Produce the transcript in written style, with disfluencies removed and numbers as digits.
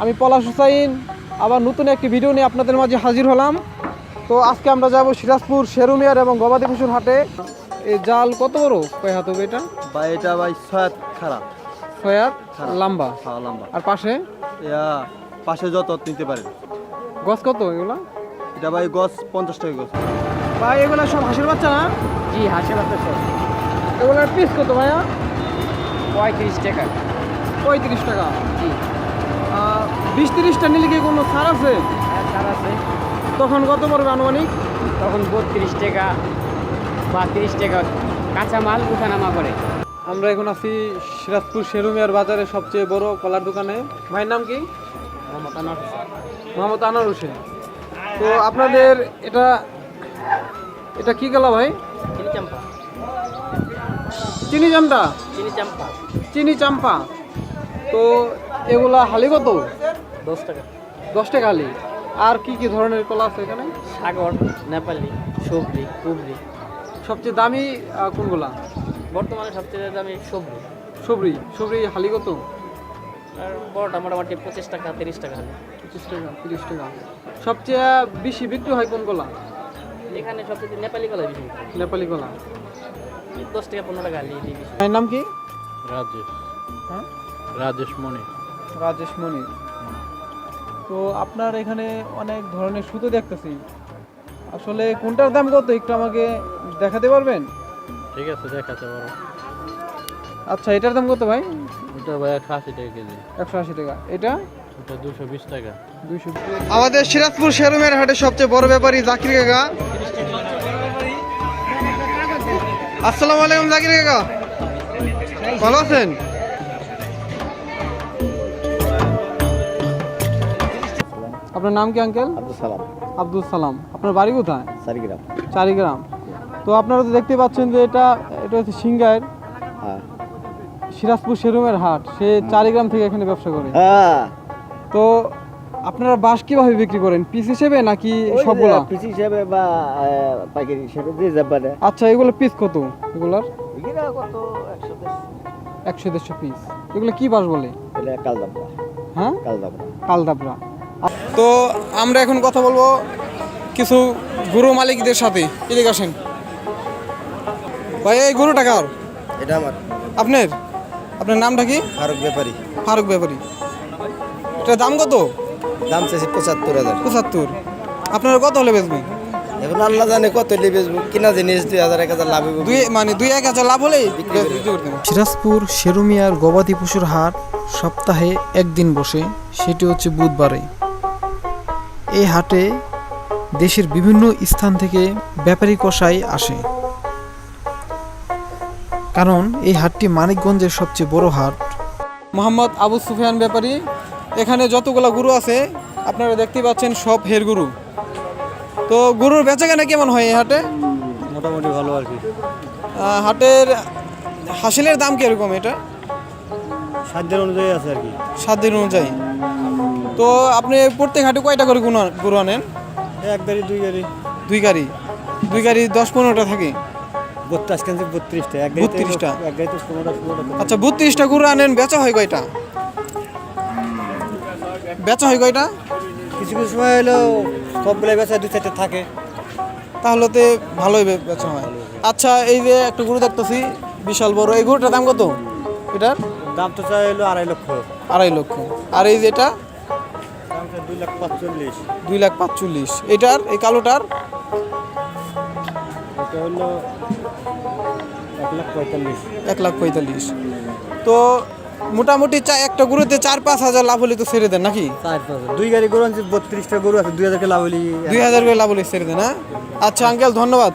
আমি পলাশ হুসাইন আবার নতুন একটি ভিডিও নিয়ে আপনাদের মাঝে হাজির হলাম। তো আজকে আমরা যাব সিরাজপুর শেরুমিয়ার এবং গবাদি পশুর হাটে। এই জাল কত বড়, কয় হাত হবে এটা? ভাই এটা ভাই 6 হাত খারাপ, 6 হাত লম্বা। হ্যাঁ লম্বা। আর পাশে পাশে যত নিতে পারেন। গছ কত এগুলা? এটা ভাই গছ 50 টাকা গছ। ভাই এগুলা সব হাঁসের বাচ্চা না? জি হাঁসের বাচ্চা সব। এগুলার পিস কত ভাইয়া? 35 টাকা। 35 টাকা। জি 20-30টা নিলে কি কোনো ছাড় আছে? হ্যাঁ ছাড় আছে। তখন কত পড়বে আনুমানিক? তখন 32 টাকা বা 30 টাকা কাঁচা মাল উঠানামা করে। আমরা এখন আছি সিরাজপুর শেরুমিয়ার বাজারে সবচেয়ে বড় কলার দোকানে। ভাইয়ের নাম কি? মোহাম্মদ আনোয়ার হোসেন। তো আপনাদের এটা এটা কি কলা ভাই? চিনি চাম্পা। চিনি চাম্পা? চিনি চাম্পা চিনি চাম্পা। তো এগুলা হালি কত? 10 টাকা। 10 টাকা হালি। আর কি কি ধরনের কলা আছে এখানে? সাগর, নেপালি, সবজি, কুবরি। সবচেয়ে দামি কোনগুলা? বর্তমানে সবচেয়ে দামি সবজি। সবরি। সবরি হালি কত? আর বড়টা মোটামুটি 25 টাকা 30 টাকা হলে। 25 টাকা 30 টাকা। সবচেয়ে বেশি বিক্রি হয় কোন কলা? এখানে সবচেয়ে নেপালি কলা বেশি। নেপালি কলা। 10 টাকা 15 টাকা হালি দিয়ে বেশি। ভাইয়ের নাম কি? রাজেশ। হ্যাঁ রাজেশ মনি। রাজেশ মনি। তো আপনার এখানে অনেক ধরনের সুতো দেখতেছি, আসলে কোনটার দাম কত একটু আমাকে দেখাতে পারবেন? ঠিক আছে দেখাতে পারো। আচ্ছা এটার দাম কত ভাই? এটা ভাই 180 টাকা কেজি। 180 টাকা। এটা এটা 220 টাকা। 200। আমাদের সিরাজপুর শেরুমিয়ার হাটের সবচেয়ে বড় ব্যাপারী জাকির কাকা। আসসালামু আলাইকুম জাকির কাকা, ভালো আছেন? আপনার নাম কি আঙ্কেল? আব্দুল সালাম। আব্দুল সালাম। আপনার বাড়ি কোথায়? সারিগ্রাম। চারিগ্রাম। তো আপনারা তো দেখতে পাচ্ছেন যে এটা হচ্ছে সিংগাইর হ্যাঁ সিরাজপুর শেরুমের হাট। সে চারিগ্রাম থেকে এখানে ব্যবসা করে। হ্যাঁ তো আপনারা বাঁশ কিভাবে বিক্রি করেন, পিস হিসেবে নাকি সবগুলা? পিস হিসাবে বা পাইকারি হিসাবে দিয়ে যাবে। আচ্ছা এগুলো পিস কত? এগুলার এগুলা কত 100-150 পিস। এগুলো কি বাঁশ বলে? এটা কালদাবড়া। হ্যাঁ কালদাবড়া। কালদাবড়া। তো আমরা এখন কথা বলবো কিছু গরু মালিকদের সাথে। এদিকে আসেন ভাই। এই গরুটা কার? এটা আমার। আপনার? আপনার নামটা কি? ফারুক ব্যাপারী। ফারুক ব্যাপারী। এটার দাম কত? দাম চাইছি 75,000। 75। আপনারা কত হলে বেচবেন? এখন আল্লাহ জানে কত হলে বেচবো। কিনা জিনিস 2,000 1,000 লাভ হবে। 2-1,000 লাভ হলেই বিক্রি করতে হবে। সিরাজপুর শেরুমিয়ার গবাদি পশুর হাট সপ্তাহে একদিন বসে, সেটি হচ্ছে বুধবারে। এই হাটে দেশের বিভিন্ন স্থান থেকে ব্যাপারী কসাই আসে, কারণ এই হাটটি মানিকগঞ্জের সবচেয়ে বড় হাট। মোহাম্মদ আবু সুফিয়ান ব্যাপারী। এখানে যতগুলো গরু আছে আপনারা দেখতে পাচ্ছেন সব হের গরু। তো গরুর বেচাকেনা কেমন হয় এই হাটে? মোটামুটি ভালো আর কি। হাটের হাসিলের দাম কিরকম? এটা সাধ্যের অনুযায়ী আছে আর কি। সাধ্যের অনুযায়ী। তো আপনি প্রত্যেক হাটে কয়টা করে গরু আনেন? এক গাড়ি 2 গাড়ি। 2 গাড়ি। 2 গাড়ি 10-15টা থাকে। 32টা। এক 32টা। এক গাড়িতে 16টা। আচ্ছা 32টা গরু আনেন, বেচা হয় কয়টা? বেচা হয় কয়টা? কিছু কিছু সময় হলো সবগুলো বেচা 2-4টা থাকে। তাহলে তো ভালোই বেচা হয়। আচ্ছা এই যে একটা গরু দেখতেছি বিশাল বড়, এই গরুটার দাম কত? এটার দাম তো চাই হলো 2.5 লক্ষ। 2.5 লক্ষ। আর এই যে এটা দাম চাই 2,45,000। 2,45,000। এটার এই কালোটার এটা হলো 1,45,000। 1,45,000। তো মোটামুটি একটা গরুতে 4-5 হাজার লাভ হলে তো ছেড়ে দেন নাকি? 4-5 2 গাড়ি গরু আনছি, 32টা গরু আছে, 2,000 কে লাভ হলি। 2,000 করে লাভ হলে ছেড়ে দেন। হ্যাঁ আচ্ছা আঙ্কেল ধন্যবাদ।